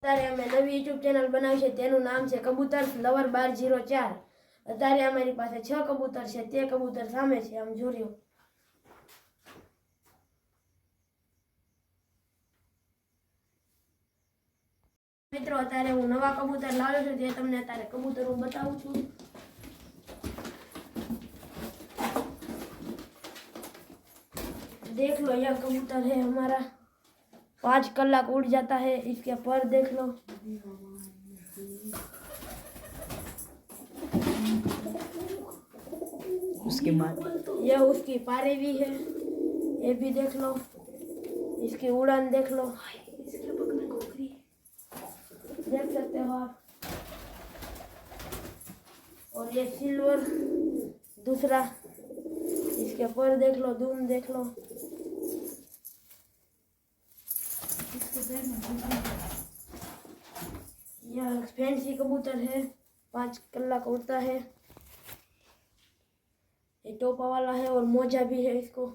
અત્યારે અમે નવી યુટ્યુબ ચેનલ બનાવી છે, તેનું નામ છે કબૂતર લવર 1204। અત્યારે અમારી પાસે 6 કબૂતર છે, તે કબૂતર સામે છે, આમ જોજો। મિત્રો અત્યારે હું નવા કબૂતર લાવ્યો છું, જે તમને અત્યારે કબૂતર હું બતાવું છું। देख लो, यह कबूतर है हमारा, 5 कलाक उड़ जाता है। इसके पर देख लो, उसके बाद यह उसकी पारे भी है, ये भी देख लो। इसकी उड़ान देख लो, देख सकते हो आप। और ये सिल्वर दूसरा, इसके पर देख लो, दूम देख लो। यह फैंसी कबूतर है, 5 कलाक उड़ता है। ये टोपा वाला है और मोजा भी है इसको।